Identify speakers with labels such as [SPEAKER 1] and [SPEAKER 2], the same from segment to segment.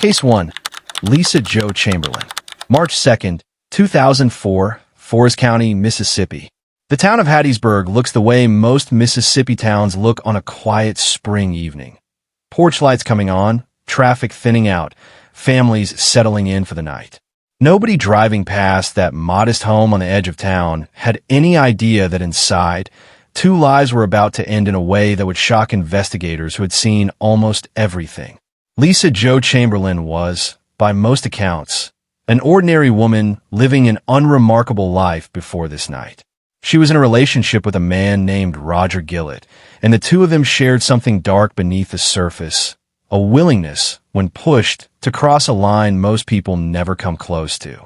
[SPEAKER 1] Case 1. Lisa Jo Chamberlin. March 2nd, 2004, Forest County, Mississippi. The town of Hattiesburg looks the way most Mississippi towns look on a quiet spring evening. Porch lights coming on, traffic thinning out, families settling in for the night. Nobody driving past that modest home on the edge of town had any idea that inside, two lives were about to end in a way that would shock investigators who had seen almost everything. Lisa Jo Chamberlin was, by most accounts, an ordinary woman living an unremarkable life before this night. She was in a relationship with a man named Roger Gillett, and the two of them shared something dark beneath the surface, a willingness, when pushed, to cross a line most people never come close to.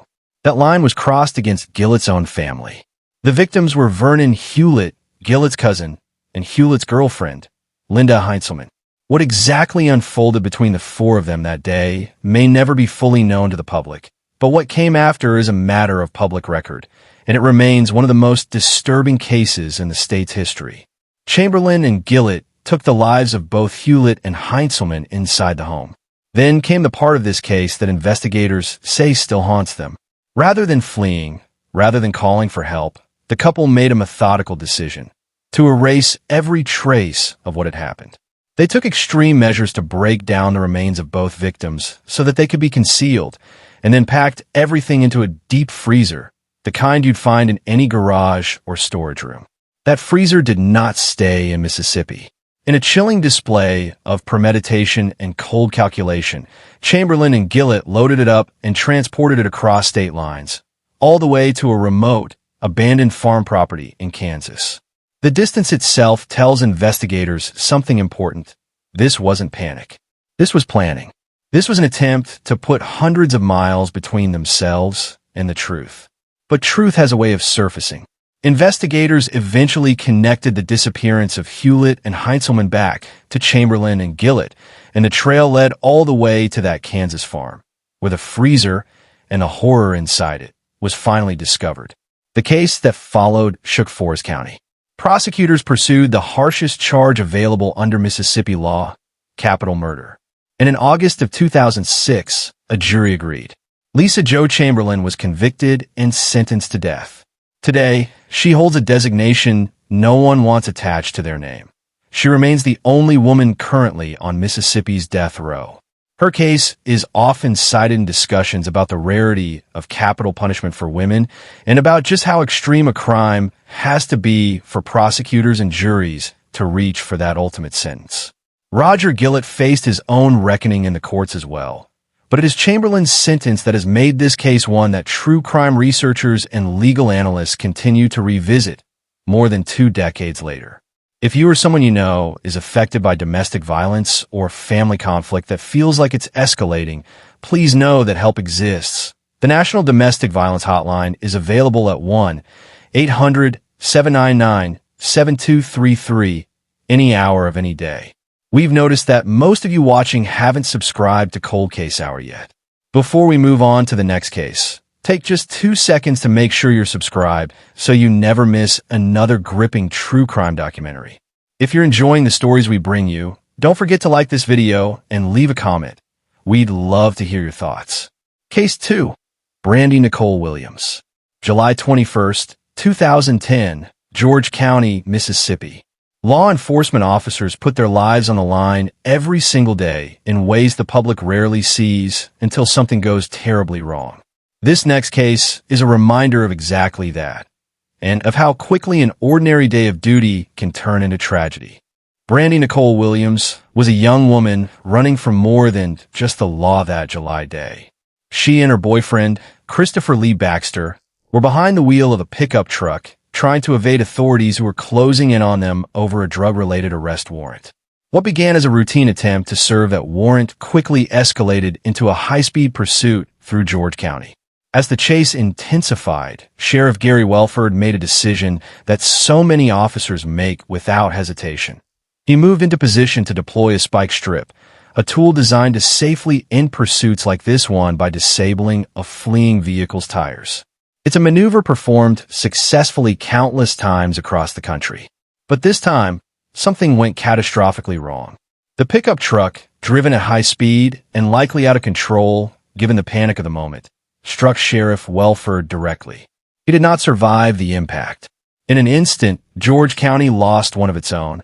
[SPEAKER 1] That line was crossed against Gillett's own family. The victims were Vernon Hewlett, Gillett's cousin, and Hewlett's girlfriend, Linda Heinzelman. What exactly unfolded between the four of them that day may never be fully known to the public, but what came after is a matter of public record, and it remains one of the most disturbing cases in the state's history. Chamberlin and Gillett took the lives of both Hewlett and Heinzelman inside the home. Then came the part of this case that investigators say still haunts them. Rather than fleeing, rather than calling for help, the couple made a methodical decision to erase every trace of what had happened. They took extreme measures to break down the remains of both victims so that they could be concealed, and then packed everything into a deep freezer, the kind you'd find in any garage or storage room. That freezer did not stay in Mississippi. In a chilling display of premeditation and cold calculation, Chamberlin and Gillett loaded it up and transported it across state lines, all the way to a remote, abandoned farm property in Kansas. The distance itself tells investigators something important. This wasn't panic. This was planning. This was an attempt to put hundreds of miles between themselves and the truth. But truth has a way of surfacing. Investigators eventually connected the disappearance of Hewlett and Heinzelman back to Chamberlin and Gillett, and the trail led all the way to that Kansas farm, where the freezer and the horror inside it was finally discovered. The case that followed shook Forest County. Prosecutors pursued the harshest charge available under Mississippi law, capital murder. And in August of 2006, a jury agreed. Lisa Jo Chamberlin was convicted and sentenced to death. Today, she holds a designation no one wants attached to their name. She remains the only woman currently on Mississippi's death row. Her case is often cited in discussions about the rarity of capital punishment for women and about just how extreme a crime has to be for prosecutors and juries to reach for that ultimate sentence. Roger Gillett faced his own reckoning in the courts as well, but it is Chamberlin's sentence that has made this case one that true crime researchers and legal analysts continue to revisit more than 2 decades later. If you or someone you know is affected by domestic violence or family conflict that feels like it's escalating, please know that help exists. The National Domestic Violence Hotline is available at 1-800-799-7233 any hour of any day. We've noticed that most of you watching haven't subscribed to Cold Case Hour yet. Before we move on to the next case, take just 2 seconds to make sure you're subscribed so you never miss another gripping true crime documentary. If you're enjoying the stories we bring you, don't forget to like this video and leave a comment. We'd love to hear your thoughts. Case 2. Brandy Nicole Williams. July 21st, 2010, George County, Mississippi. Law enforcement officers put their lives on the line every single day in ways the public rarely sees until something goes terribly wrong. This next case is a reminder of exactly that, and of how quickly an ordinary day of duty can turn into tragedy. Brandy Nicole Williams was a young woman running from more than just the law that July day. She and her boyfriend, Christopher Lee Baxter, were behind the wheel of a pickup truck trying to evade authorities who were closing in on them over a drug-related arrest warrant. What began as a routine attempt to serve that warrant quickly escalated into a high-speed pursuit through George County. As the chase intensified, Sheriff Gary Welford made a decision that so many officers make without hesitation. He moved into position to deploy a spike strip, a tool designed to safely end pursuits like this one by disabling a fleeing vehicle's tires. It's a maneuver performed successfully countless times across the country. But this time, something went catastrophically wrong. The pickup truck, driven at high speed and likely out of control given the panic of the moment, struck Sheriff Welford directly. He did not survive the impact. In an instant, George County lost one of its own,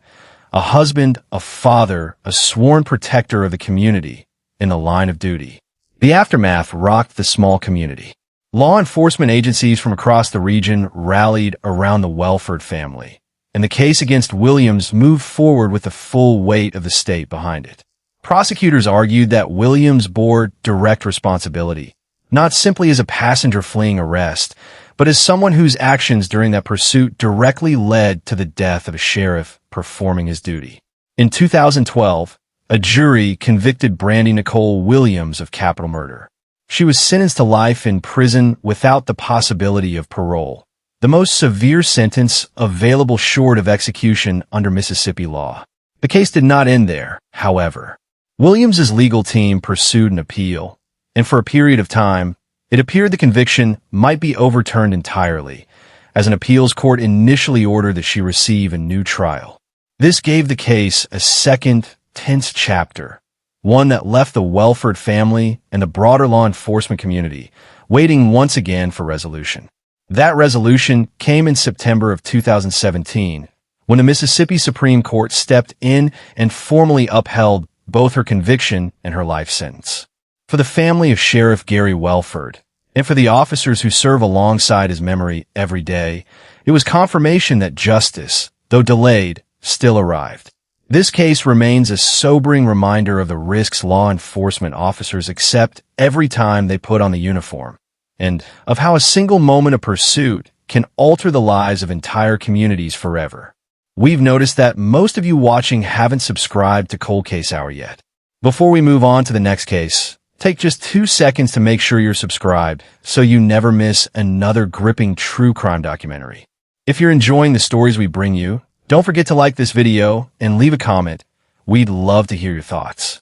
[SPEAKER 1] a husband, a father, a sworn protector of the community in the line of duty. The aftermath rocked the small community. Law enforcement agencies from across the region rallied around the Welford family, and the case against Williams moved forward with the full weight of the state behind it. Prosecutors argued that Williams bore direct responsibility, not simply as a passenger fleeing arrest, but as someone whose actions during that pursuit directly led to the death of a sheriff performing his duty. In 2012, a jury convicted Brandy Nicole Williams of capital murder. She was sentenced to life in prison without the possibility of parole, the most severe sentence available short of execution under Mississippi law. The case did not end there, however. Williams's legal team pursued an appeal, and for a period of time, it appeared the conviction might be overturned entirely, as an appeals court initially ordered that she receive a new trial. This gave the case a second, tense chapter, one that left the Welford family and the broader law enforcement community waiting once again for resolution. That resolution came in September of 2017, when the Mississippi Supreme Court stepped in and formally upheld both her conviction and her life sentence. For the family of Sheriff Gary Welford, and for the officers who serve alongside his memory every day, it was confirmation that justice, though delayed, still arrived. This case remains a sobering reminder of the risks law enforcement officers accept every time they put on the uniform, and of how a single moment of pursuit can alter the lives of entire communities forever. We've noticed that most of you watching haven't subscribed to Cold Case Hour yet. Before we move on to the next case, take just 2 seconds to make sure you're subscribed so you never miss another gripping true crime documentary. If you're enjoying the stories we bring you, don't forget to like this video and leave a comment. We'd love to hear your thoughts.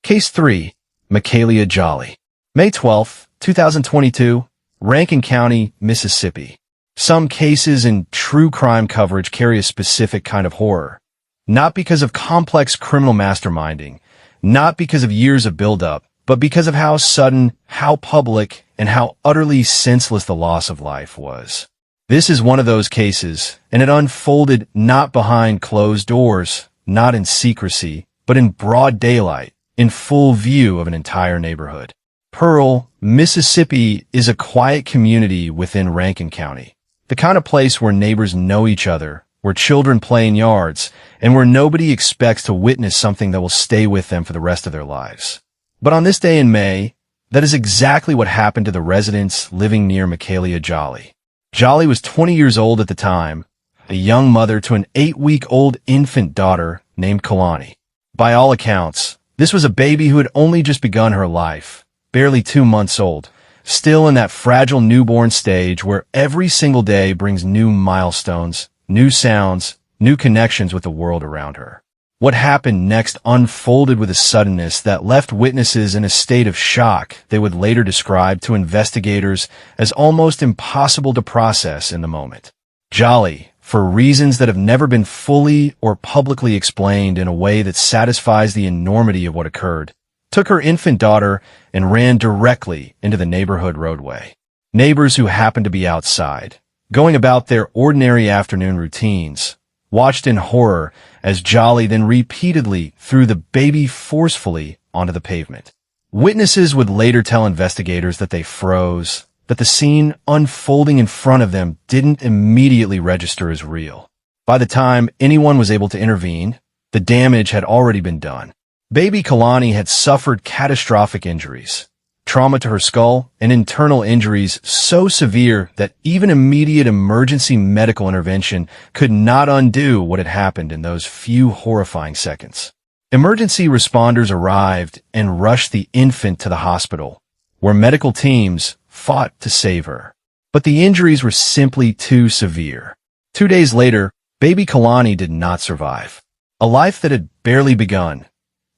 [SPEAKER 1] Case 3, Makaylia Jolley. May 12, 2022, Rankin County, Mississippi. Some cases in true crime coverage carry a specific kind of horror. Not because of complex criminal masterminding, not because of years of buildup, but because of how sudden, how public, and how utterly senseless the loss of life was. This is one of those cases, and it unfolded not behind closed doors, not in secrecy, but in broad daylight, in full view of an entire neighborhood. Pearl, Mississippi is a quiet community within Rankin County. The kind of place where neighbors know each other, where children play in yards, and where nobody expects to witness something that will stay with them for the rest of their lives. But on this day in May, that is exactly what happened to the residents living near Makaylia Jolley. Jolley was 20 years old at the time, a young mother to an 8-week-old infant daughter named Kalani. By all accounts, this was a baby who had only just begun her life, barely 2 months old, still in that fragile newborn stage where every single day brings new milestones, new sounds, new connections with the world around her. What happened next unfolded with a suddenness that left witnesses in a state of shock they would later describe to investigators as almost impossible to process in the moment. Jolley, for reasons that have never been fully or publicly explained in a way that satisfies the enormity of what occurred, took her infant daughter and ran directly into the neighborhood roadway. Neighbors who happened to be outside, going about their ordinary afternoon routines, watched in horror as Jolley then repeatedly threw the baby forcefully onto the pavement. Witnesses would later tell investigators that they froze, that the scene unfolding in front of them didn't immediately register as real. By the time anyone was able to intervene, the damage had already been done. Baby Kalani had suffered catastrophic injuries, trauma to her skull, and internal injuries so severe that even immediate emergency medical intervention could not undo what had happened in those few horrifying seconds. Emergency responders arrived and rushed the infant to the hospital, where medical teams fought to save her. But the injuries were simply too severe. 2 days later, baby Kalani did not survive. A life that had barely begun.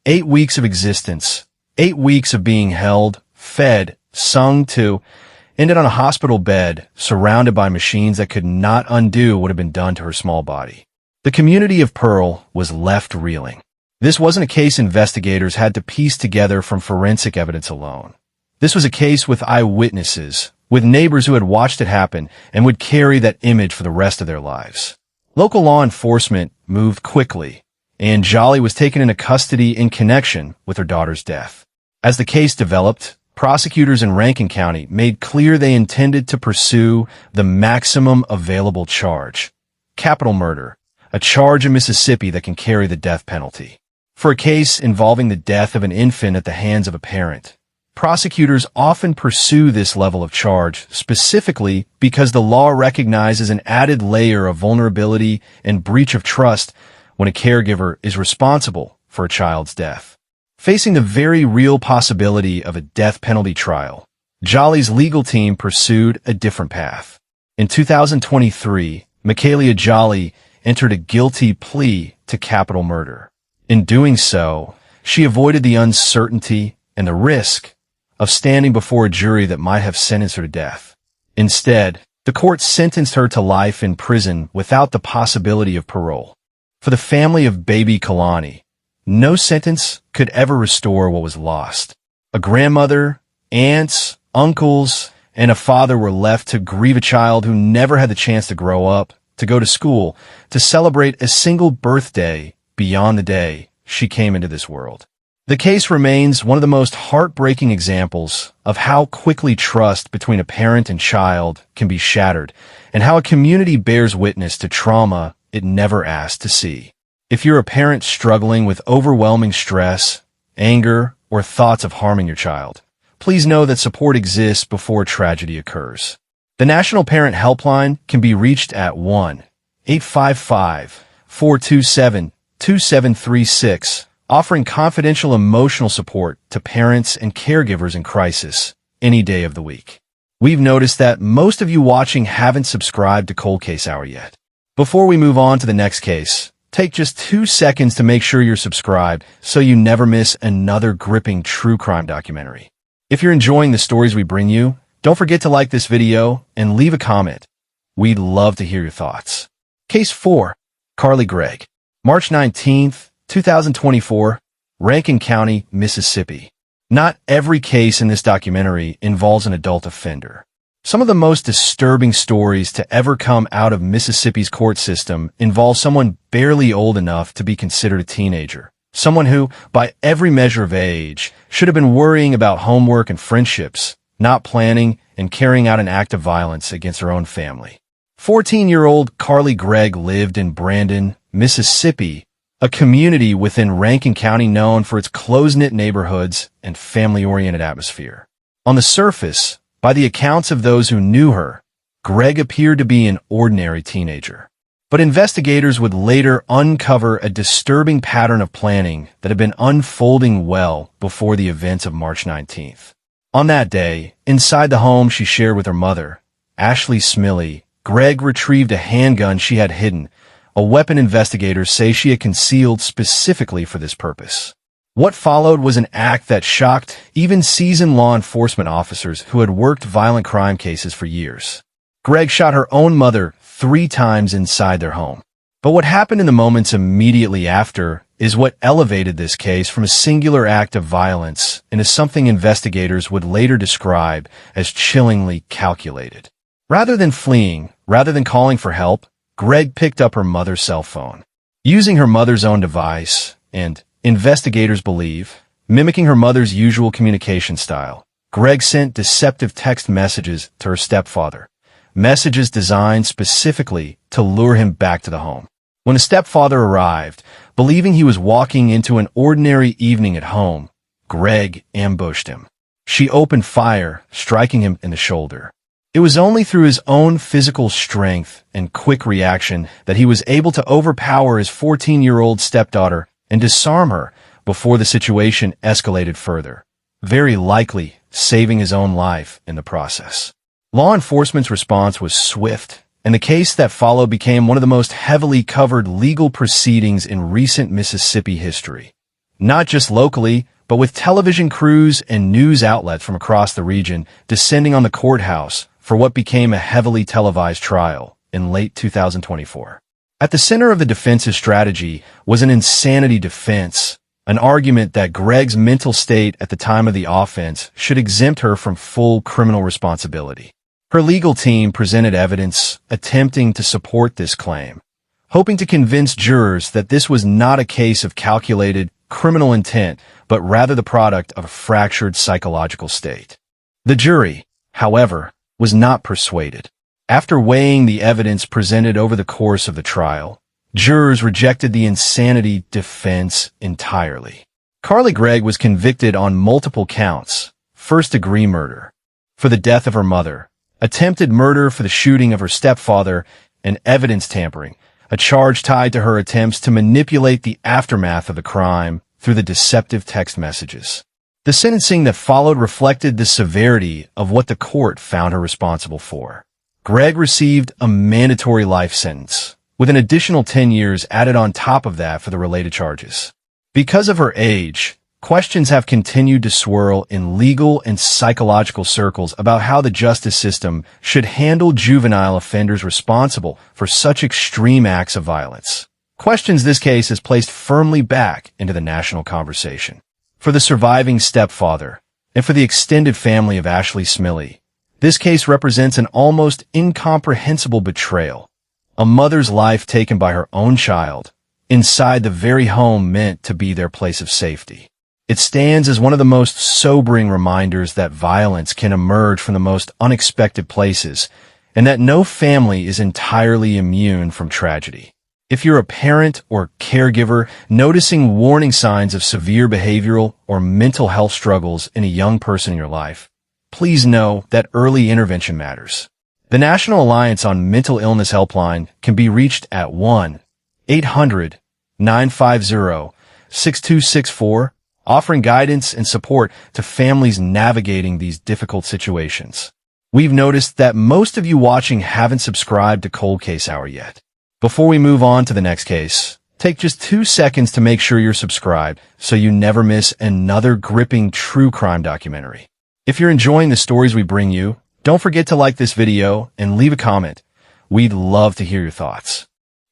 [SPEAKER 1] 8 weeks of existence, 8 weeks of being held, fed, sung to, ended on a hospital bed, surrounded by machines that could not undo what had been done to her small body. The community of Pearl was left reeling. This wasn't a case investigators had to piece together from forensic evidence alone. This was a case with eyewitnesses, with neighbors who had watched it happen and would carry that image for the rest of their lives. Local law enforcement moved quickly, and Jolley was taken into custody in connection with her daughter's death. As the case developed, prosecutors in Rankin County made clear they intended to pursue the maximum available charge: capital murder, a charge in Mississippi that can carry the death penalty. For a case involving the death of an infant at the hands of a parent, prosecutors often pursue this level of charge specifically because the law recognizes an added layer of vulnerability and breach of trust when a caregiver is responsible for a child's death. Facing the very real possibility of a death penalty trial, Jolley's legal team pursued a different path. In 2023, Makaylia Jolley entered a guilty plea to capital murder. In doing so, she avoided the uncertainty and the risk of standing before a jury that might have sentenced her to death. Instead, the court sentenced her to life in prison without the possibility of parole. For the family of baby Kalani, no sentence could ever restore what was lost. A grandmother, aunts, uncles, and a father were left to grieve a child who never had the chance to grow up, to go to school, to celebrate a single birthday beyond the day she came into this world. The case remains one of the most heartbreaking examples of how quickly trust between a parent and child can be shattered, and how a community bears witness to trauma it never asked to see. If you're a parent struggling with overwhelming stress, anger, or thoughts of harming your child, please know that support exists before tragedy occurs. The National Parent Helpline can be reached at 1-855-427-2736, offering confidential emotional support to parents and caregivers in crisis any day of the week. We've noticed that most of you watching haven't subscribed to Cold Case Hour yet. Before we move on to the next case, take just 2 seconds to make sure you're subscribed so you never miss another gripping true crime documentary. If you're enjoying the stories we bring you, don't forget to like this video and leave a comment. We'd love to hear your thoughts. Case 4. Carla Gregg. March 19th, 2024, Rankin County, Mississippi. Not every case in this documentary involves an adult offender. Some of the most disturbing stories to ever come out of Mississippi's court system involve someone barely old enough to be considered a teenager. Someone who, by every measure of age, should have been worrying about homework and friendships, not planning and carrying out an act of violence against her own family. 14-year-old Carla Gregg lived in Brandy, Mississippi, a community within Rankin County known for its close-knit neighborhoods and family-oriented atmosphere. On the surface, by the accounts of those who knew her, Gregg appeared to be an ordinary teenager. But investigators would later uncover a disturbing pattern of planning that had been unfolding well before the events of March 19th. On that day, inside the home she shared with her mother, Ashley Smiley, Gregg retrieved a handgun she had hidden, a weapon investigators say she had concealed specifically for this purpose. What followed was an act that shocked even seasoned law enforcement officers who had worked violent crime cases for years. Gregg shot her own mother 3 times inside their home. But what happened in the moments immediately after is what elevated this case from a singular act of violence into something investigators would later describe as chillingly calculated. Rather than fleeing, rather than calling for help, Gregg picked up her mother's cell phone. Using her mother's own device, and, investigators believe, mimicking her mother's usual communication style, Gregg sent deceptive text messages to her stepfather, messages designed specifically to lure him back to the home. When the stepfather arrived, believing he was walking into an ordinary evening at home, Gregg ambushed him. She opened fire, striking him in the shoulder. It was only through his own physical strength and quick reaction that he was able to overpower his 14-year-old stepdaughter and disarm her before the situation escalated further, very likely saving his own life in the process. Law enforcement's response was swift, and the case that followed became one of the most heavily covered legal proceedings in recent Mississippi history. Not just locally, but with television crews and news outlets from across the region descending on the courthouse for what became a heavily televised trial in late 2024. At the center of the defense's strategy was an insanity defense, an argument that Gregg's mental state at the time of the offense should exempt her from full criminal responsibility. Her legal team presented evidence attempting to support this claim, hoping to convince jurors that this was not a case of calculated criminal intent, but rather the product of a fractured psychological state. The jury, however, was not persuaded. After weighing the evidence presented over the course of the trial, jurors rejected the insanity defense entirely. Carla Gregg was convicted on multiple counts: first-degree murder for the death of her mother, attempted murder for the shooting of her stepfather, and evidence tampering, a charge tied to her attempts to manipulate the aftermath of the crime through the deceptive text messages. The sentencing that followed reflected the severity of what the court found her responsible for. Gregg received a mandatory life sentence, with an additional 10 years added on top of that for the related charges. Because of her age, questions have continued to swirl in legal and psychological circles about how the justice system should handle juvenile offenders responsible for such extreme acts of violence. Questions this case has placed firmly back into the national conversation. For the surviving stepfather, and for the extended family of Ashley Smiley, this case represents an almost incomprehensible betrayal. A mother's life taken by her own child, inside the very home meant to be their place of safety. It stands as one of the most sobering reminders that violence can emerge from the most unexpected places, and that no family is entirely immune from tragedy. If you're a parent or caregiver noticing warning signs of severe behavioral or mental health struggles in a young person in your life, please know that early intervention matters. The National Alliance on Mental Illness Helpline can be reached at 1-800-950-6264, offering guidance and support to families navigating these difficult situations. We've noticed that most of you watching haven't subscribed to Cold Case Hour yet. Before we move on to the next case, take just 2 seconds to make sure you're subscribed so you never miss another gripping true crime documentary. If you're enjoying the stories we bring you, don't forget to like this video and leave a comment. We'd love to hear your thoughts.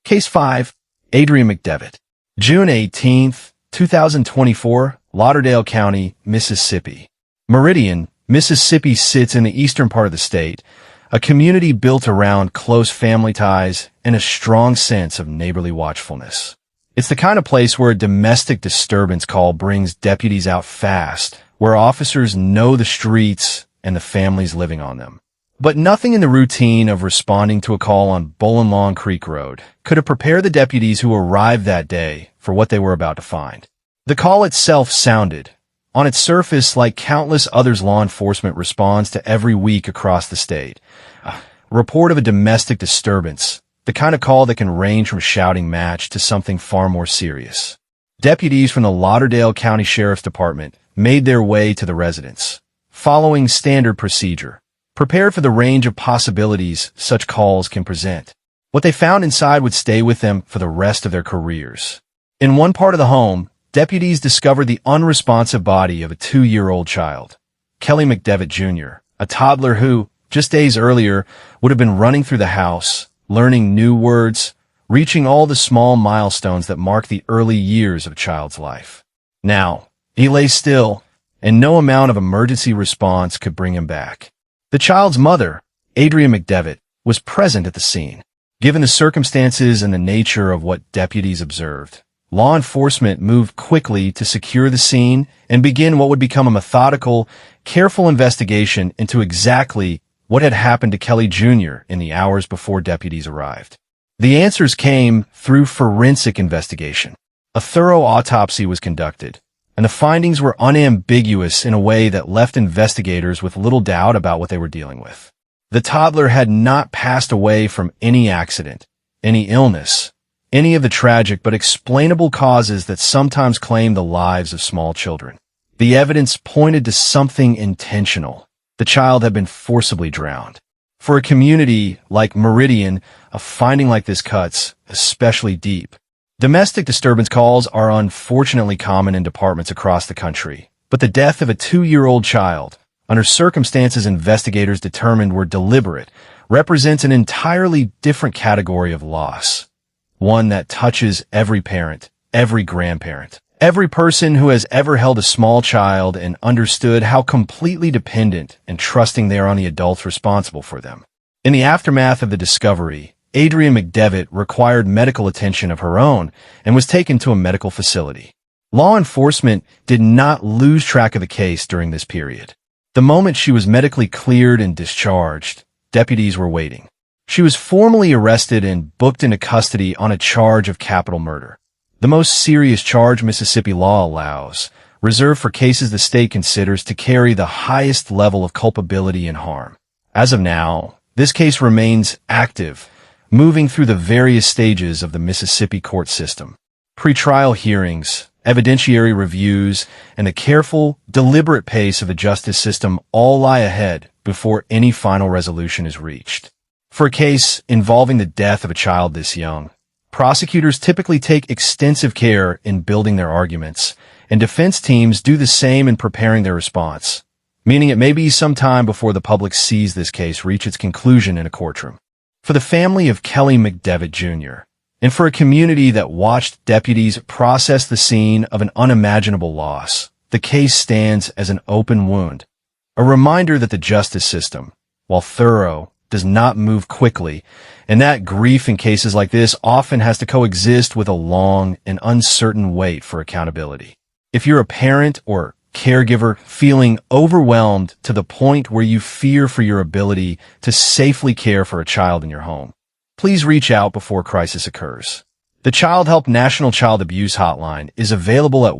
[SPEAKER 1] Case 5, Adrienne McDevitt. June 18th, 2024, Lauderdale County, Mississippi. Meridian, Mississippi sits in the eastern part of the state, a community built around close family ties and a strong sense of neighborly watchfulness. It's the kind of place where a domestic disturbance call brings deputies out fast, where officers know the streets and the families living on them. But nothing in the routine of responding to a call on Bowling Lawn Creek Road could have prepared the deputies who arrived that day for what they were about to find. The call itself sounded, on its surface, like countless others law enforcement responds to every week across the state. A report of a domestic disturbance, the kind of call that can range from shouting match to something far more serious. Deputies from the Lauderdale County Sheriff's Department made their way to the residence, following standard procedure, prepared for the range of possibilities such calls can present. What they found inside would stay with them for the rest of their careers. In one part of the home, deputies discovered the unresponsive body of a 2-year-old child, Kelly McDevitt Jr., a toddler who, just days earlier, would have been running through the house, learning new words, reaching all the small milestones that mark the early years of a child's life. Now, he lay still, and no amount of emergency response could bring him back. The child's mother, Adrienne McDevitt, was present at the scene. Given the circumstances and the nature of what deputies observed, law enforcement moved quickly to secure the scene and begin what would become a methodical, careful investigation into exactly what had happened to Kelly Jr. in the hours before deputies arrived. The answers came through forensic investigation. A thorough autopsy was conducted, and the findings were unambiguous in a way that left investigators with little doubt about what they were dealing with. The toddler had not passed away from any accident, any illness, any of the tragic but explainable causes that sometimes claim the lives of small children. The evidence pointed to something intentional. The child had been forcibly drowned. For a community like Meridian, a finding like this cuts especially deep. Domestic disturbance calls are unfortunately common in departments across the country, but the death of a 2-year-old child, under circumstances investigators determined were deliberate, represents an entirely different category of loss. one that touches every parent, every grandparent, every person who has ever held a small child and understood how completely dependent and trusting they are on the adults responsible for them. In the aftermath of the discovery, Adrienne McDevitt required medical attention of her own and was taken to a medical facility. Law enforcement did not lose track of the case during this period. The moment she was medically cleared and discharged, deputies were waiting. She was formally arrested and booked into custody on a charge of capital murder, the most serious charge Mississippi law allows, reserved for cases the state considers to carry the highest level of culpability and harm. As of now, this case remains active, moving through the various stages of the Mississippi court system. Pretrial hearings, evidentiary reviews, and the careful, deliberate pace of the justice system all lie ahead before any final resolution is reached. For a case involving the death of a child this young, prosecutors typically take extensive care in building their arguments, and defense teams do the same in preparing their response, meaning it may be some time before the public sees this case reach its conclusion in a courtroom. For the family of Kelly McDevitt Jr., and for a community that watched deputies process the scene of an unimaginable loss, the case stands as an open wound, a reminder that the justice system, while thorough, does not move quickly, and that grief in cases like this often has to coexist with a long and uncertain wait for accountability. If you're a parent or caregiver feeling overwhelmed to the point where you fear for your ability to safely care for a child in your home, please reach out before crisis occurs. The Child Help National Child Abuse Hotline is available at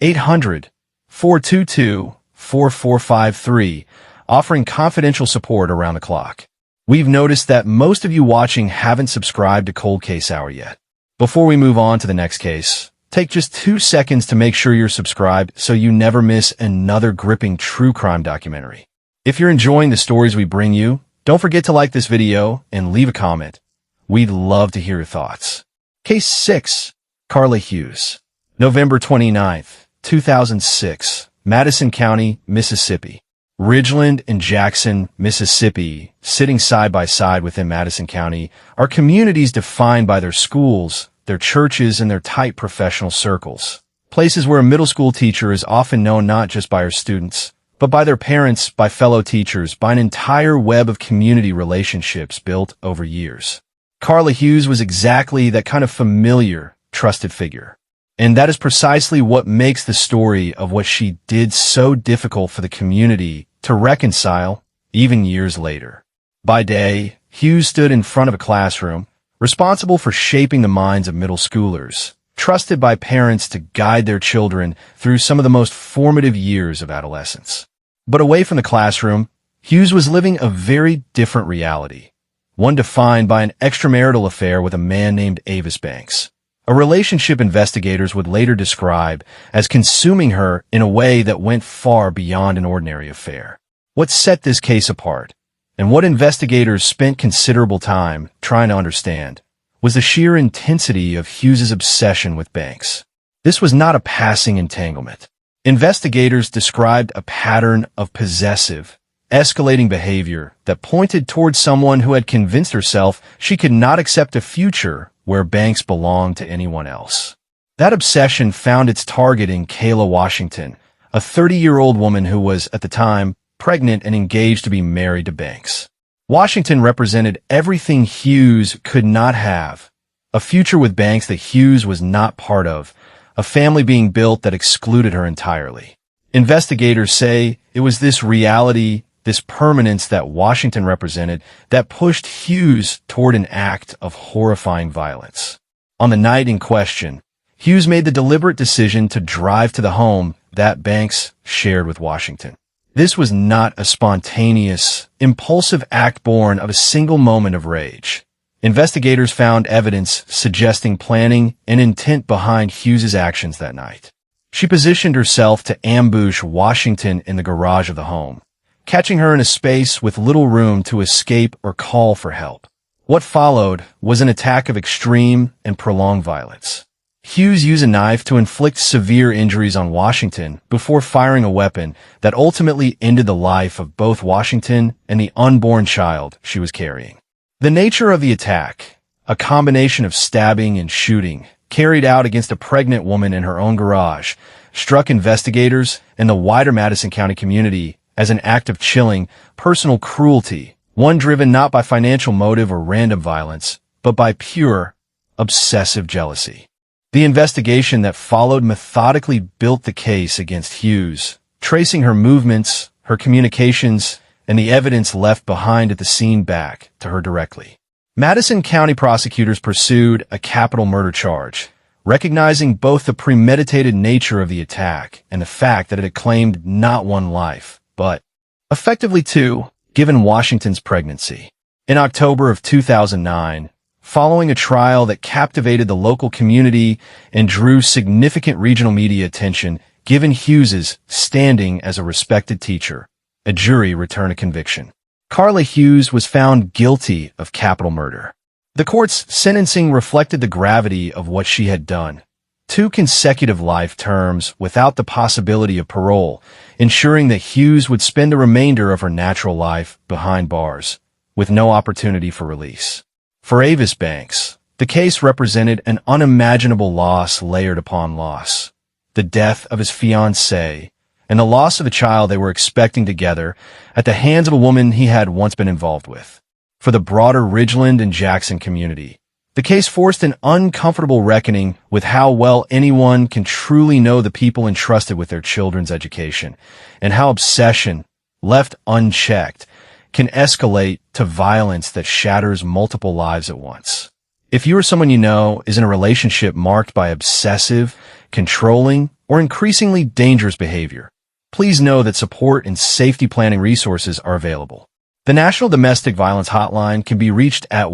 [SPEAKER 1] 1-800-422-4453, offering confidential support around the clock. We've noticed that most of you watching haven't subscribed to Cold Case Hour yet. Before we move on to the next case, take just 2 seconds to make sure you're subscribed so you never miss another gripping true crime documentary. If you're enjoying the stories we bring you, don't forget to like this video and leave a comment. We'd love to hear your thoughts. Case 6, Carla Hughes. November 29th, 2006, Madison County, Mississippi. Ridgeland and Jackson, Mississippi, sitting side by side within Madison County, are communities defined by their schools, their churches, and their tight professional circles. Places where a middle school teacher is often known not just by her students, but by their parents, by fellow teachers, by an entire web of community relationships built over years. Carla Hughes was exactly that kind of familiar, trusted figure. And that is precisely what makes the story of what she did so difficult for the community to reconcile, even years later. By day, Hughes stood in front of a classroom, responsible for shaping the minds of middle schoolers, trusted by parents to guide their children through some of the most formative years of adolescence. But away from the classroom, Hughes was living a very different reality, one defined by an extramarital affair with a man named Avis Banks, a relationship investigators would later describe as consuming her in a way that went far beyond an ordinary affair. What set this case apart, and what investigators spent considerable time trying to understand, was the sheer intensity of Hughes's obsession with Banks. This was not a passing entanglement. Investigators described a pattern of possessive, escalating behavior that pointed towards someone who had convinced herself she could not accept a future where Banks belonged to anyone else. That obsession found its target in Kayla Washington, a 30-year-old woman who was, at the time, pregnant and engaged to be married to Banks. Washington represented everything Hughes could not have, a future with Banks that Hughes was not part of, a family being built that excluded her entirely. Investigators say it was this reality, this permanence that Washington represented, that pushed Hughes toward an act of horrifying violence. On the night in question, Hughes made the deliberate decision to drive to the home that Banks shared with Washington. This was not a spontaneous, impulsive act born of a single moment of rage. Investigators found evidence suggesting planning and intent behind Hughes's actions that night. She positioned herself to ambush Washington in the garage of the home, catching her in a space with little room to escape or call for help. What followed was an attack of extreme and prolonged violence. Hughes used a knife to inflict severe injuries on Washington before firing a weapon that ultimately ended the life of both Washington and the unborn child she was carrying. The nature of the attack, a combination of stabbing and shooting, carried out against a pregnant woman in her own garage, struck investigators and the wider Madison County community as an act of chilling, personal cruelty, one driven not by financial motive or random violence, but by pure, obsessive jealousy. The investigation that followed methodically built the case against Hughes, tracing her movements, her communications, and the evidence left behind at the scene back to her directly. Madison County prosecutors pursued a capital murder charge, recognizing both the premeditated nature of the attack and the fact that it had claimed not one life, but effectively two, given Washington's pregnancy. In October of 2009, following a trial that captivated the local community and drew significant regional media attention, given Hughes's standing as a respected teacher, a jury returned a conviction. Carla Hughes was found guilty of capital murder. The court's sentencing reflected the gravity of what she had done. 2 consecutive life terms without the possibility of parole, ensuring that Hughes would spend the remainder of her natural life behind bars, with no opportunity for release. For Avis Banks, the case represented an unimaginable loss layered upon loss. The death of his fiancée, and the loss of a child they were expecting together at the hands of a woman he had once been involved with. For the broader Ridgeland and Jackson community, the case forced an uncomfortable reckoning with how well anyone can truly know the people entrusted with their children's education, and how obsession, left unchecked, can escalate to violence that shatters multiple lives at once. If you or someone you know is in a relationship marked by obsessive, controlling, or increasingly dangerous behavior, please know that support and safety planning resources are available. The National Domestic Violence Hotline can be reached at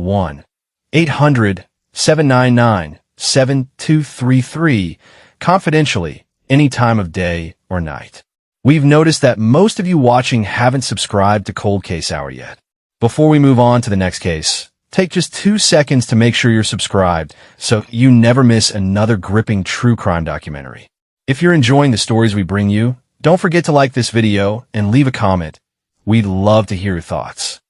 [SPEAKER 1] 1-800-799-7233, confidentially, any time of day or night. We've noticed that most of you watching haven't subscribed to Cold Case Hour yet. Before we move on to the next case, take just 2 seconds to make sure you're subscribed so you never miss another gripping true crime documentary. If you're enjoying the stories we bring you, don't forget to like this video and leave a comment. We'd love to hear your thoughts.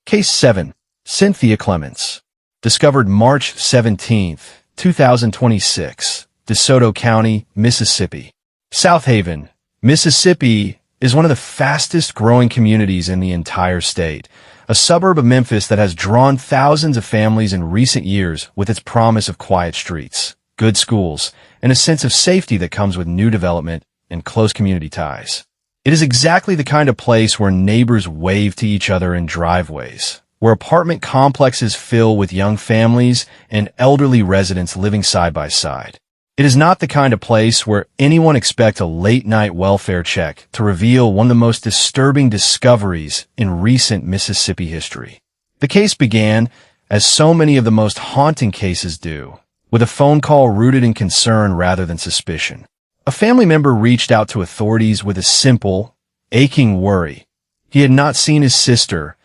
[SPEAKER 1] Case 7. Cynthia Clemons. Discovered March 17, 2026, DeSoto County, Mississippi. South Haven, Mississippi is one of the fastest growing communities in the entire state, a suburb of Memphis that has drawn thousands of families in recent years with its promise of quiet streets, good schools, and a sense of safety that comes with new development and close community ties. It is exactly the kind of place where neighbors wave to each other in driveways, where apartment complexes fill with young families and elderly residents living side by side. It is not the kind of place where anyone expects a late-night welfare check to reveal one of the most disturbing discoveries in recent Mississippi history. The case began, as so many of the most haunting cases do, with a phone call rooted in concern rather than suspicion. A family member reached out to authorities with a simple, aching worry. He had not seen his sister,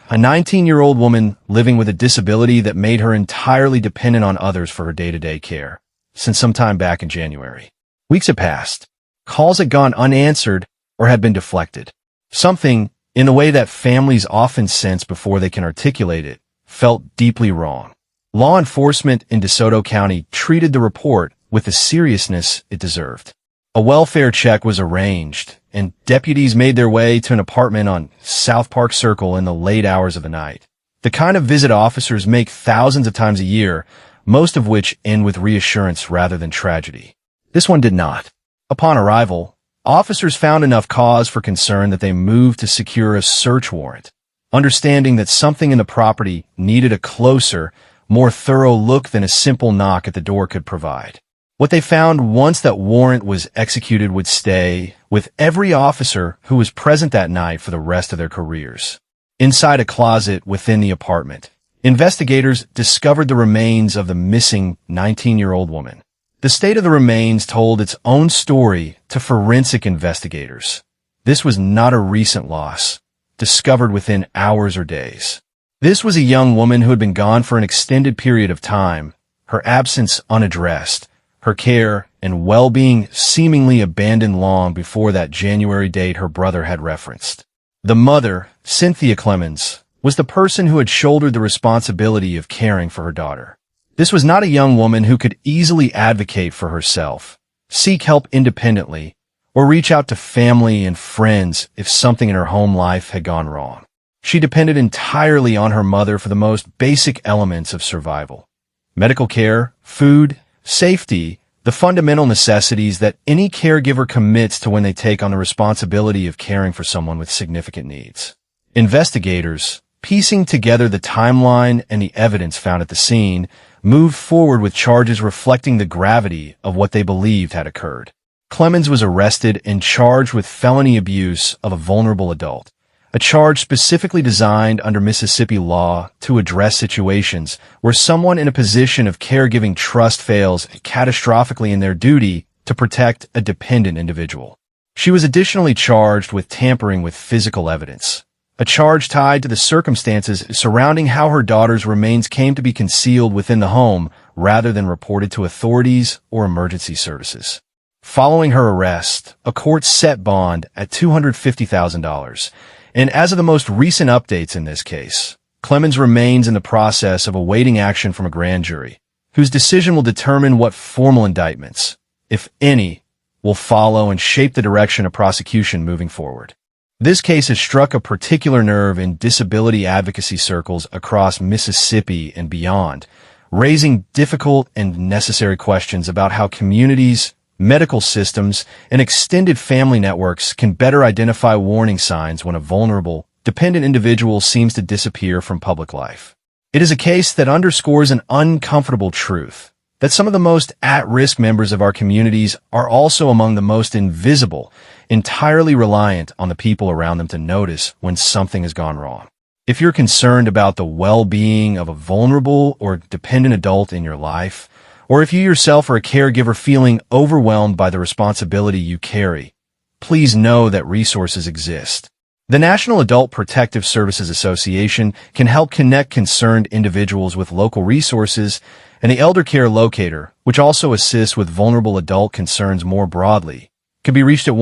[SPEAKER 1] a 19-year-old woman living with a disability that made her entirely dependent on others for her day-to-day care, since sometime back in January. Weeks had passed. Calls had gone unanswered or had been deflected. Something, in the way that families often sense before they can articulate it, felt deeply wrong. Law enforcement in DeSoto County treated the report with the seriousness it deserved. A welfare check was arranged, and deputies made their way to an apartment on South Park Circle in the late hours of the night. The kind of visit officers make thousands of times a year, most of which end with reassurance rather than tragedy. This one did not. Upon arrival, officers found enough cause for concern that they moved to secure a search warrant, understanding that something in the property needed a closer, more thorough look than a simple knock at the door could provide. What they found once that warrant was executed would stay with every officer who was present that night for the rest of their careers. Inside a closet within the apartment, investigators discovered the remains of the missing 19-year-old woman. The state of the remains told its own story to forensic investigators. This was not a recent loss, discovered within hours or days. This was a young woman who had been gone for an extended period of time, her absence unaddressed, her care and well-being seemingly abandoned long before that January date her brother had referenced. The mother, Cynthia Clemons, was the person who had shouldered the responsibility of caring for her daughter. This was not a young woman who could easily advocate for herself, seek help independently, or reach out to family and friends if something in her home life had gone wrong. She depended entirely on her mother for the most basic elements of survival: medical care, food, safety, the fundamental necessities that any caregiver commits to when they take on the responsibility of caring for someone with significant needs. Investigators, piecing together the timeline and the evidence found at the scene, moved forward with charges reflecting the gravity of what they believed had occurred. Clemons was arrested and charged with felony abuse of a vulnerable adult, a charge specifically designed under Mississippi law to address situations where someone in a position of caregiving trust fails catastrophically in their duty to protect a dependent individual. She was additionally charged with tampering with physical evidence, a charge tied to the circumstances surrounding how her daughter's remains came to be concealed within the home rather than reported to authorities or emergency services. Following her arrest, a court set bond at $250,000, and as of the most recent updates in this case, Clemons remains in the process of awaiting action from a grand jury, whose decision will determine what formal indictments, if any, will follow and shape the direction of prosecution moving forward. This case has struck a particular nerve in disability advocacy circles across Mississippi and beyond, raising difficult and necessary questions about how communities, medical systems, and extended family networks can better identify warning signs when a vulnerable, dependent individual seems to disappear from public life. It is a case that underscores an uncomfortable truth, that some of the most at-risk members of our communities are also among the most invisible, entirely reliant on the people around them to notice when something has gone wrong. If you're concerned about the well-being of a vulnerable or dependent adult in your life, or if you yourself are a caregiver feeling overwhelmed by the responsibility you carry, please know that resources exist. The National Adult Protective Services Association can help connect concerned individuals with local resources, and the Elder Care Locator, which also assists with vulnerable adult concerns more broadly, can be reached at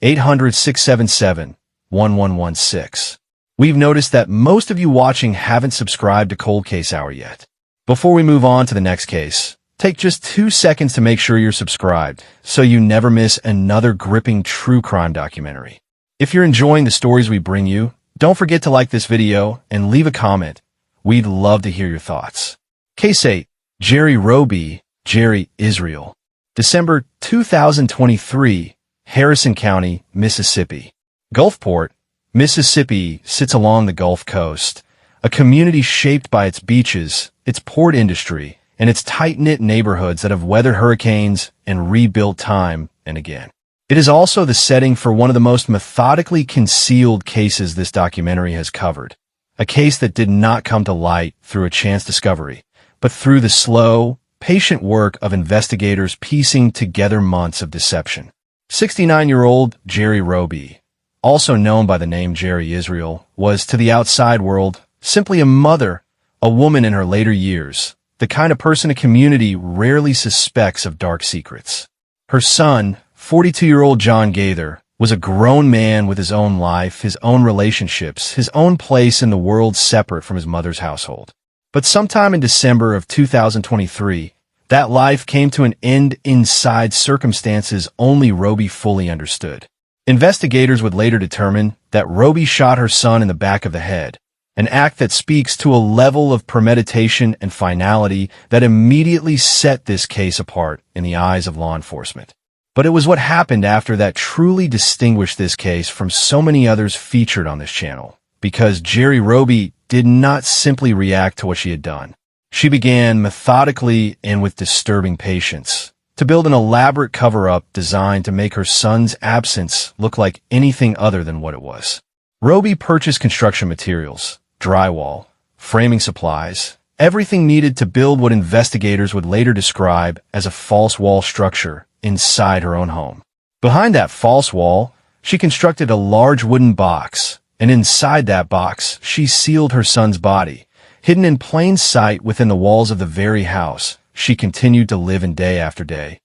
[SPEAKER 1] 1-800-677-1116. We've noticed that most of you watching haven't subscribed to Cold Case Hour yet. Before we move on to the next case, take just 2 seconds to make sure you're subscribed so you never miss another gripping true crime documentary. If you're enjoying the stories we bring you, don't forget to like this video and leave a comment. We'd love to hear your thoughts. Case 8. Jerri Roby, Jerri, Israel. December 2023, Harrison County, Mississippi. Gulfport, Mississippi sits along the Gulf Coast, a community shaped by its beaches, its port industry, and its tight-knit neighborhoods that have weathered hurricanes and rebuilt time and again. It is also the setting for one of the most methodically concealed cases this documentary has covered, a case that did not come to light through a chance discovery, but through the slow, patient work of investigators piecing together months of deception. 69-year-old Jerri Roby, also known by the name Jerri Israel, was to the outside world simply a mother, a woman in her later years, the kind of person a community rarely suspects of dark secrets. Her son, 42-year-old John Gaither, was a grown man with his own life, his own relationships, his own place in the world separate from his mother's household. But sometime in December of 2023, that life came to an end inside circumstances only Roby fully understood. Investigators would later determine that Roby shot her son in the back of the head, an act that speaks to a level of premeditation and finality that immediately set this case apart in the eyes of law enforcement. But it was what happened after that truly distinguished this case from so many others featured on this channel, because Jerri Roby did not simply react to what she had done. She began methodically and with disturbing patience to build an elaborate cover-up designed to make her son's absence look like anything other than what it was. Roby purchased construction materials, drywall, framing supplies, everything needed to build what investigators would later describe as a false wall structure inside her own home. Behind that false wall, she constructed a large wooden box, and inside that box, she sealed her son's body. Hidden in plain sight within the walls of the very house, she continued to live in day after day,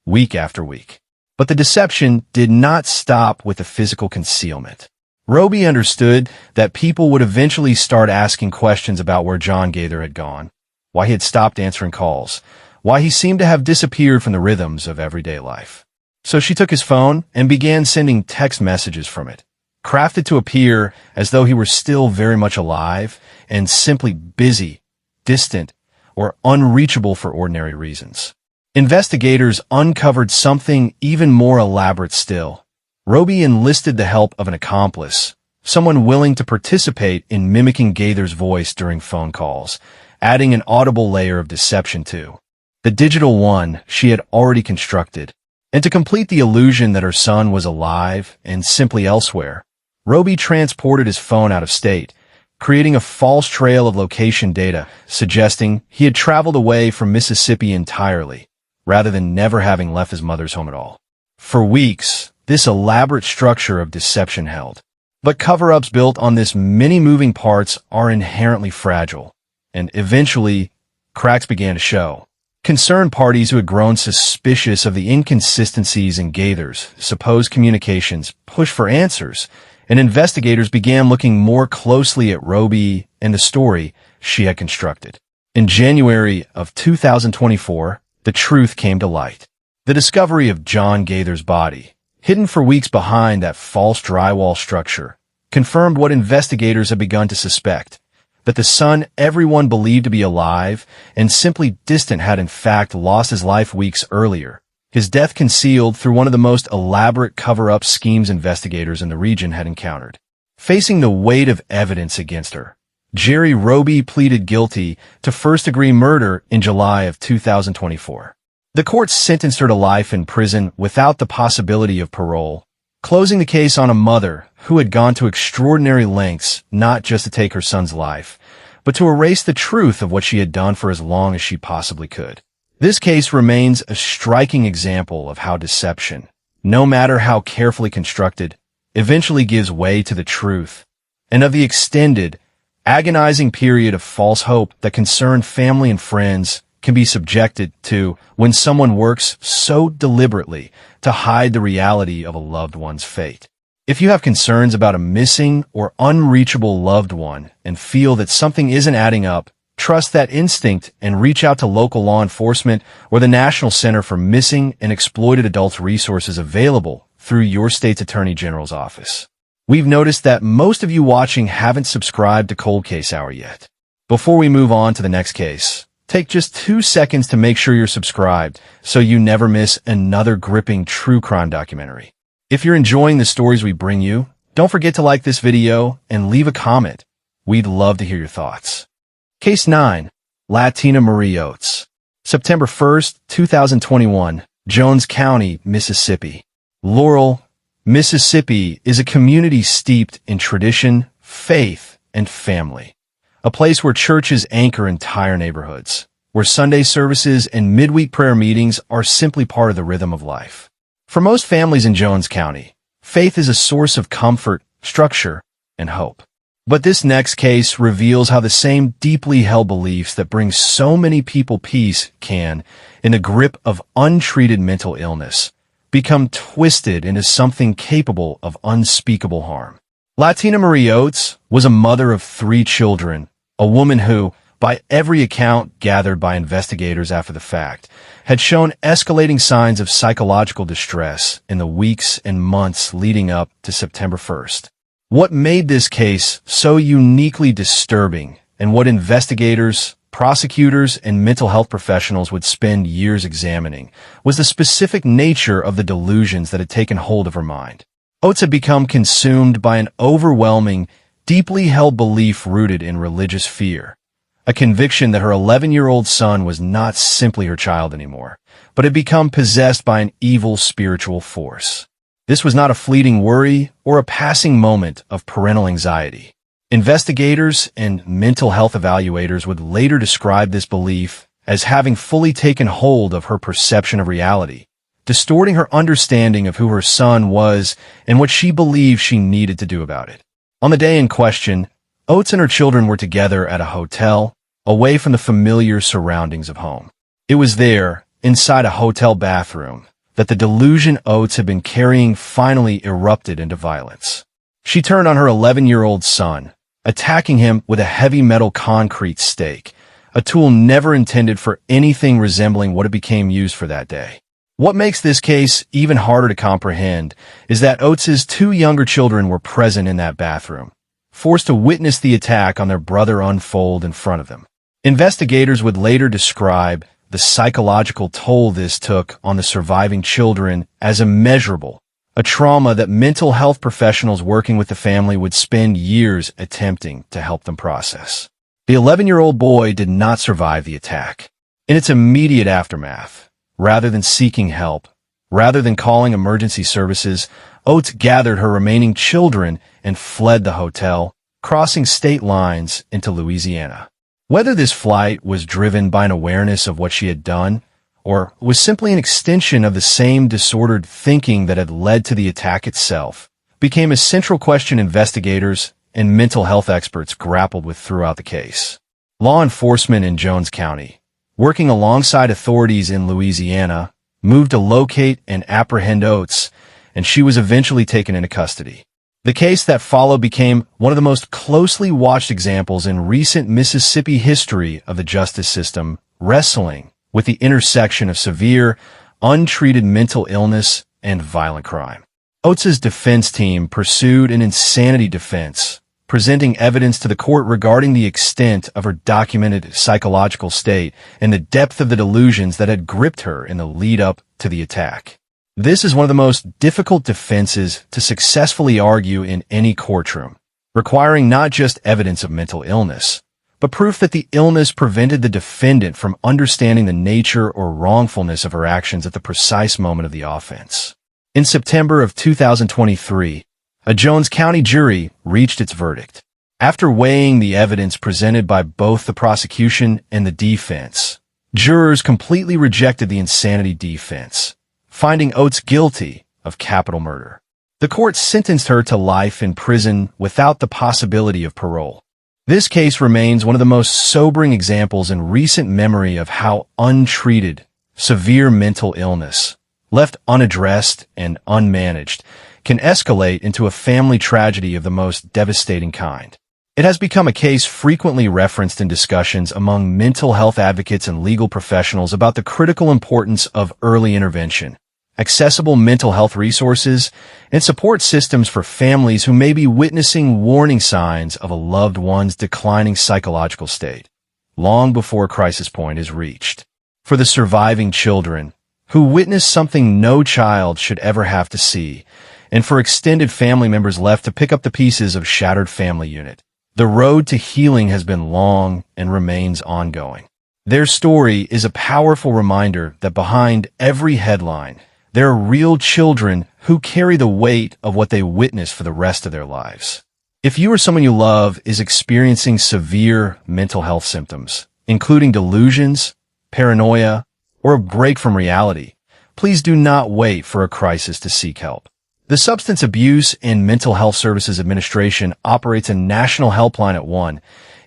[SPEAKER 1] week after week. But the deception did not stop with the physical concealment. Roby understood that people would eventually start asking questions about where John Gaither had gone, why he had stopped answering calls, why he seemed to have disappeared from the rhythms of everyday life. So she took his phone and began sending text messages from it, crafted to appear as though he were still very much alive and simply busy, distant, or unreachable for ordinary reasons. Investigators uncovered something even more elaborate still. Roby enlisted the help of an accomplice, someone willing to participate in mimicking Gaither's voice during phone calls, adding an audible layer of deception to the digital one she had already constructed. And to complete the illusion that her son was alive and simply elsewhere, Roby transported his phone out of state, creating a false trail of location data suggesting he had traveled away from Mississippi entirely, rather than never having left his mother's home at all. For weeks, this elaborate structure of deception held. But cover-ups built on this many moving parts are inherently fragile, and eventually, cracks began to show. Concerned parties who had grown suspicious of the inconsistencies in Gaither's supposed communications pushed for answers, and investigators began looking more closely at Roby and the story she had constructed. In January of 2024, the truth came to light. The discovery of John Gaither's body, hidden for weeks behind that false drywall structure, confirmed what investigators had begun to suspect, that the son everyone believed to be alive and simply distant had in fact lost his life weeks earlier, his death concealed through one of the most elaborate cover-up schemes investigators in the region had encountered. Facing the weight of evidence against her, Jerri Roby pleaded guilty to first-degree murder in July of 2024. The court sentenced her to life in prison without the possibility of parole, closing the case on a mother who had gone to extraordinary lengths not just to take her son's life, but to erase the truth of what she had done for as long as she possibly could. This case remains a striking example of how deception, no matter how carefully constructed, eventually gives way to the truth, and of the extended, agonizing period of false hope that concerned family and friends can be subjected to when someone works so deliberately to hide the reality of a loved one's fate. If you have concerns about a missing or unreachable loved one and feel that something isn't adding up, trust that instinct and reach out to local law enforcement or the National Center for Missing and Exploited Adults resources available through your state's Attorney General's office. We've noticed that most of you watching haven't subscribed to Cold Case Hour yet. Before we move on to the next case, take just 2 seconds to make sure you're subscribed so you never miss another gripping true crime documentary. If you're enjoying the stories we bring you, don't forget to like this video and leave a comment. We'd love to hear your thoughts. Case 9. Latina Marie Oates. September 1st, 2021, Jones County, Mississippi. Laurel, Mississippi is a community steeped in tradition, faith, and family. A place where churches anchor entire neighborhoods, where Sunday services and midweek prayer meetings are simply part of the rhythm of life. For most families in Jones County, faith is a source of comfort, structure, and hope. But this next case reveals how the same deeply held beliefs that bring so many people peace can, in the grip of untreated mental illness, become twisted into something capable of unspeakable harm. Latina Marie Oates was a mother of 3 children, a woman who, by every account gathered by investigators after the fact, had shown escalating signs of psychological distress in the weeks and months leading up to September 1st. What made this case so uniquely disturbing, and what investigators, prosecutors, and mental health professionals would spend years examining, was the specific nature of the delusions that had taken hold of her mind. Oates had become consumed by an overwhelming, deeply held belief rooted in religious fear, a conviction that her 11-year-old son was not simply her child anymore, but had become possessed by an evil spiritual force. This was not a fleeting worry or a passing moment of parental anxiety. Investigators and mental health evaluators would later describe this belief as having fully taken hold of her perception of reality, distorting her understanding of who her son was and what she believed she needed to do about it. On the day in question, Oates and her children were together at a hotel, away from the familiar surroundings of home. It was there, inside a hotel bathroom, that the delusion Oates had been carrying finally erupted into violence. She turned on her 11-year-old son, attacking him with a heavy metal concrete stake, a tool never intended for anything resembling what it became used for that day. What makes this case even harder to comprehend is that Oates' two younger children were present in that bathroom, forced to witness the attack on their brother unfold in front of them. Investigators would later describe the psychological toll this took on the surviving children as immeasurable, a trauma that mental health professionals working with the family would spend years attempting to help them process. The 11-year-old boy did not survive the attack. In its immediate aftermath, rather than seeking help, rather than calling emergency services, Oates gathered her remaining children and fled the hotel, crossing state lines into Louisiana. Whether this flight was driven by an awareness of what she had done, or was simply an extension of the same disordered thinking that had led to the attack itself, became a central question investigators and mental health experts grappled with throughout the case. Law enforcement in Jones County, working alongside authorities in Louisiana, moved to locate and apprehend Oates, and she was eventually taken into custody. The case that followed became one of the most closely watched examples in recent Mississippi history of the justice system, wrestling with the intersection of severe, untreated mental illness and violent crime. Oates' defense team pursued an insanity defense, presenting evidence to the court regarding the extent of her documented psychological state and the depth of the delusions that had gripped her in the lead-up to the attack. This is one of the most difficult defenses to successfully argue in any courtroom, requiring not just evidence of mental illness, but proof that the illness prevented the defendant from understanding the nature or wrongfulness of her actions at the precise moment of the offense. In September of 2023, a Jones County jury reached its verdict. After weighing the evidence presented by both the prosecution and the defense, jurors completely rejected the insanity defense, finding Oates guilty of capital murder. The court sentenced her to life in prison without the possibility of parole. This case remains one of the most sobering examples in recent memory of how untreated, severe mental illness, left unaddressed and unmanaged, can escalate into a family tragedy of the most devastating kind. It has become a case frequently referenced in discussions among mental health advocates and legal professionals about the critical importance of early intervention, accessible mental health resources, and support systems for families who may be witnessing warning signs of a loved one's declining psychological state, long before a crisis point is reached. For the surviving children, who witnessed something no child should ever have to see, and for extended family members left to pick up the pieces of shattered family unit, the road to healing has been long and remains ongoing. Their story is a powerful reminder that behind every headline, there are real children who carry the weight of what they witness for the rest of their lives. If you or someone you love is experiencing severe mental health symptoms, including delusions, paranoia, or a break from reality, please do not wait for a crisis to seek help. The Substance Abuse and Mental Health Services Administration operates a national helpline at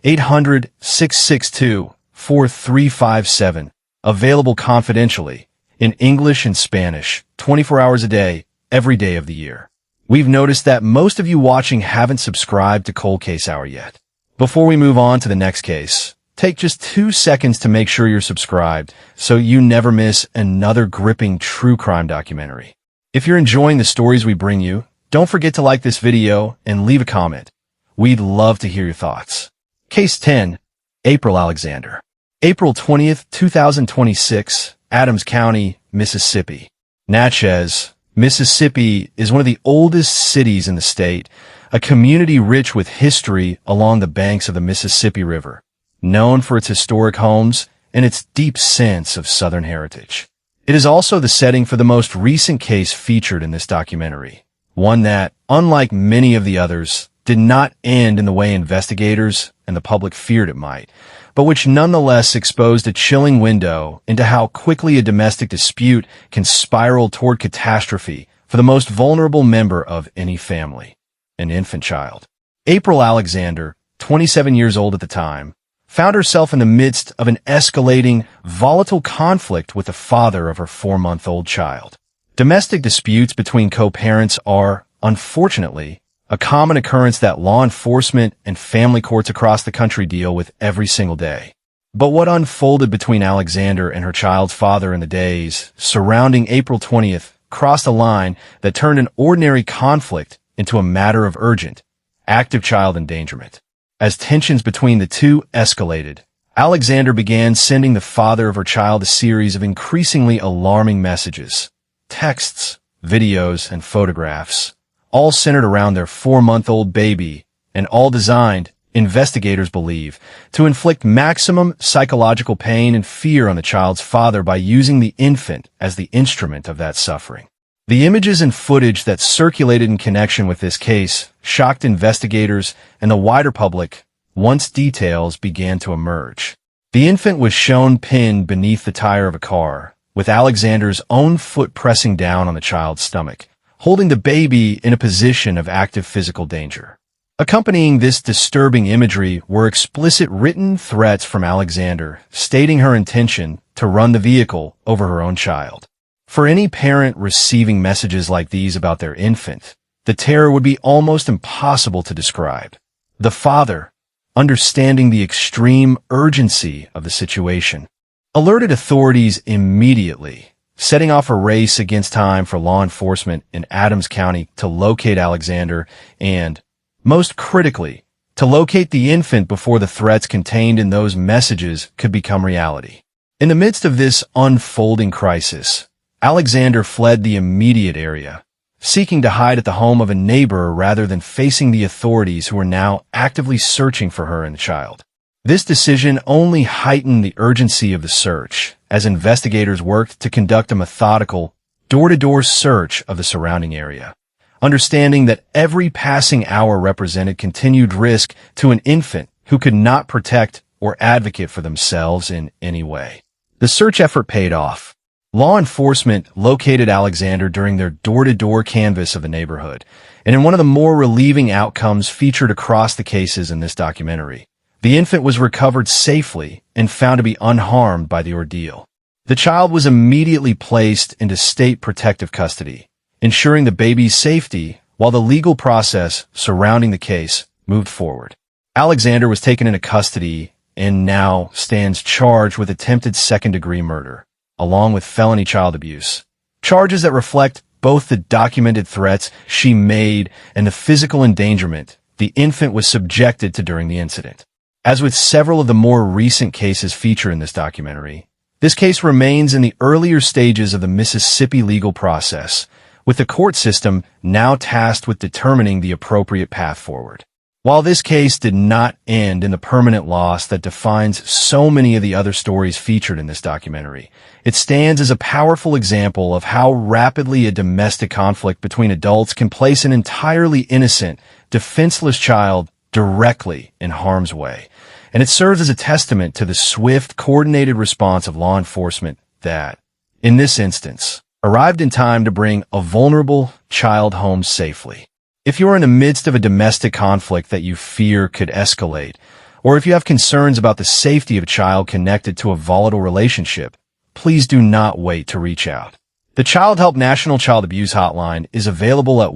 [SPEAKER 1] 1-800-662-4357, available confidentially, in English and Spanish, 24 hours a day, every day of the year. We've noticed that most of you watching haven't subscribed to Cold Case Hour yet. Before we move on to the next case, take just 2 seconds to make sure you're subscribed so you never miss another gripping true crime documentary. If you're enjoying the stories we bring you, don't forget to like this video and leave a comment. We'd love to hear your thoughts. Case 10, April Alexander. April 20th, 2026, Adams County, Mississippi. Natchez, Mississippi is one of the oldest cities in the state, a community rich with history along the banks of the Mississippi River, known for its historic homes and its deep sense of Southern heritage. It is also the setting for the most recent case featured in this documentary, one that, unlike many of the others, did not end in the way investigators and the public feared it might, but which nonetheless exposed a chilling window into how quickly a domestic dispute can spiral toward catastrophe for the most vulnerable member of any family, an infant child. April Alexander, 27 years old at the time, found herself in the midst of an escalating, volatile conflict with the father of her 4-month-old child. Domestic disputes between co-parents are, unfortunately, a common occurrence that law enforcement and family courts across the country deal with every single day. But what unfolded between Alexander and her child's father in the days surrounding April 20th crossed a line that turned an ordinary conflict into a matter of urgent, active child endangerment. As tensions between the two escalated, Alexander began sending the father of her child a series of increasingly alarming messages, texts, videos, and photographs, all centered around their 4-month-old baby, and all designed, investigators believe, to inflict maximum psychological pain and fear on the child's father by using the infant as the instrument of that suffering. The images and footage that circulated in connection with this case shocked investigators and the wider public once details began to emerge. The infant was shown pinned beneath the tire of a car, with Alexander's own foot pressing down on the child's stomach, holding the baby in a position of active physical danger. Accompanying this disturbing imagery were explicit written threats from Alexander, stating her intention to run the vehicle over her own child. For any parent receiving messages like these about their infant, the terror would be almost impossible to describe. The father, understanding the extreme urgency of the situation, alerted authorities immediately, setting off a race against time for law enforcement in Adams County to locate Alexander and, most critically, to locate the infant before the threats contained in those messages could become reality. In the midst of this unfolding crisis, Alexander fled the immediate area, seeking to hide at the home of a neighbor rather than facing the authorities who were now actively searching for her and the child. This decision only heightened the urgency of the search, as investigators worked to conduct a methodical, door-to-door search of the surrounding area, understanding that every passing hour represented continued risk to an infant who could not protect or advocate for themselves in any way. The search effort paid off. Law enforcement located Alexander during their door-to-door canvass of the neighborhood, and in one of the more relieving outcomes featured across the cases in this documentary, the infant was recovered safely and found to be unharmed by the ordeal. The child was immediately placed into state protective custody, ensuring the baby's safety while the legal process surrounding the case moved forward. Alexander was taken into custody and now stands charged with attempted second-degree murder, along with felony child abuse, charges that reflect both the documented threats she made and the physical endangerment the infant was subjected to during the incident. As with several of the more recent cases featured in this documentary, this case remains in the earlier stages of the Mississippi legal process, with the court system now tasked with determining the appropriate path forward. While this case did not end in the permanent loss that defines so many of the other stories featured in this documentary, it stands as a powerful example of how rapidly a domestic conflict between adults can place an entirely innocent, defenseless child directly in harm's way. And it serves as a testament to the swift, coordinated response of law enforcement that, in this instance, arrived in time to bring a vulnerable child home safely. If you are in the midst of a domestic conflict that you fear could escalate, or if you have concerns about the safety of a child connected to a volatile relationship, please do not wait to reach out. The Child Help National Child Abuse Hotline is available at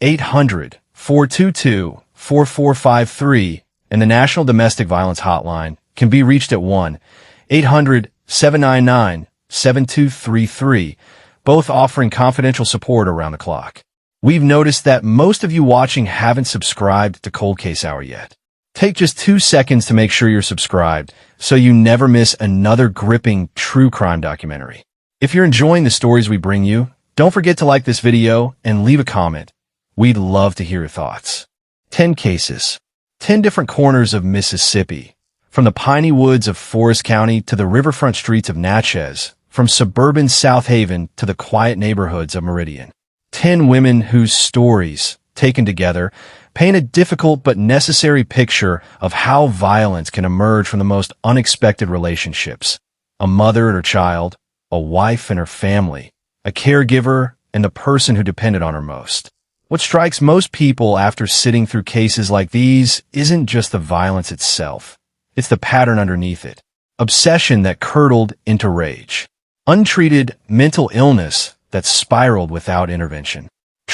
[SPEAKER 1] 1-800-422-4453, and the National Domestic Violence Hotline can be reached at 1-800-799-7233, both offering confidential support around the clock. We've noticed that most of you watching haven't subscribed to Cold Case Hour yet. Take just 2 seconds to make sure you're subscribed so you never miss another gripping true crime documentary. If you're enjoying the stories we bring you, don't forget to like this video and leave a comment. We'd love to hear your thoughts. 10 cases. 10 different corners of Mississippi. From the piney woods of Forest County to the riverfront streets of Natchez. From suburban South Haven to the quiet neighborhoods of Meridian. 10 women whose stories, taken together, paint a difficult but necessary picture of how violence can emerge from the most unexpected relationships. A mother and her child, a wife and her family, a caregiver, and the person who depended on her most. What strikes most people after sitting through cases like these isn't just the violence itself. It's the pattern underneath it. Obsession that curdled into rage. Untreated mental illness that spiraled without intervention.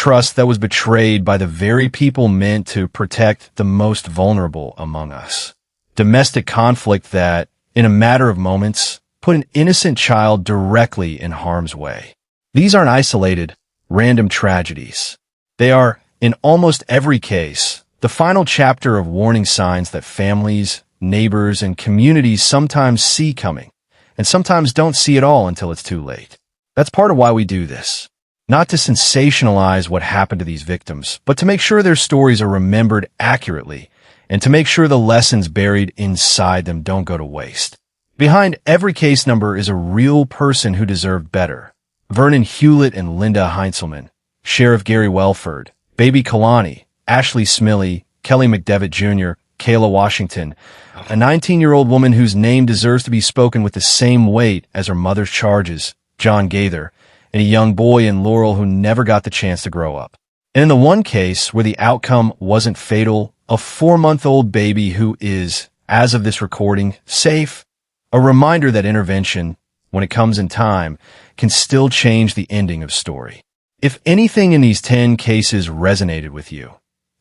[SPEAKER 1] trust that was betrayed by the very people meant to protect the most vulnerable among us. Domestic conflict that, in a matter of moments, put an innocent child directly in harm's way. These aren't isolated, random tragedies. They are, in almost every case, the final chapter of warning signs that families, neighbors, and communities sometimes see coming, and sometimes don't see at all until it's too late. That's part of why we do this. Not to sensationalize what happened to these victims, but to make sure their stories are remembered accurately, and to make sure the lessons buried inside them don't go to waste. Behind every case number is a real person who deserved better. Vernon Hewlett and Linda Heinzelman, Sheriff Gary Welford, Baby Kalani, Ashley Smiley, Kelly McDevitt Jr., Kayla Washington, a 19-year-old woman whose name deserves to be spoken with the same weight as her mother's charges, John Gaither, and a young boy in Laurel who never got the chance to grow up. And in the one case where the outcome wasn't fatal, a 4-month-old baby who is, as of this recording, safe, a reminder that intervention, when it comes in time, can still change the ending of story. If anything in these 10 cases resonated with you,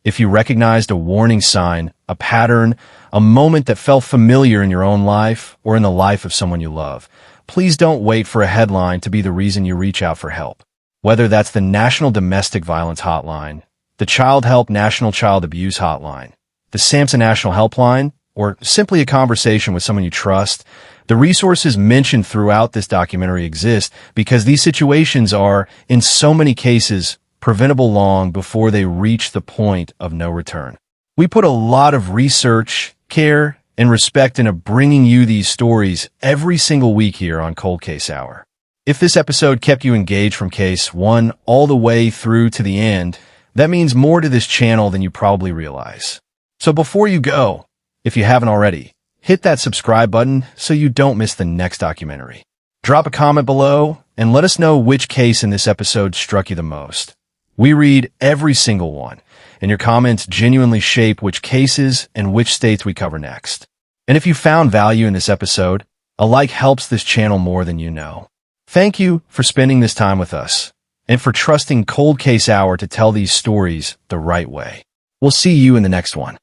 [SPEAKER 1] if you recognized a warning sign, a pattern, a moment that felt familiar in your own life or in the life of someone you love, please don't wait for a headline to be the reason you reach out for help. Whether that's the National Domestic Violence Hotline, the Child Help National Child Abuse Hotline, the SAMHSA National Helpline, or simply a conversation with someone you trust, the resources mentioned throughout this documentary exist because these situations are, in so many cases, preventable long before they reach the point of no return. We put a lot of research, care, and respect into bringing you these stories every single week here on Cold Case Hour. If this episode kept you engaged from case 1 all the way through to the end, that means more to this channel than you probably realize. So before you go, if you haven't already, hit that subscribe button so you don't miss the next documentary. Drop a comment below and let us know which case in this episode struck you the most. We read every single one, and your comments genuinely shape which cases and which states we cover next. And if you found value in this episode, a like helps this channel more than you know. Thank you for spending this time with us, and for trusting Cold Case Hour to tell these stories the right way. We'll see you in the next one.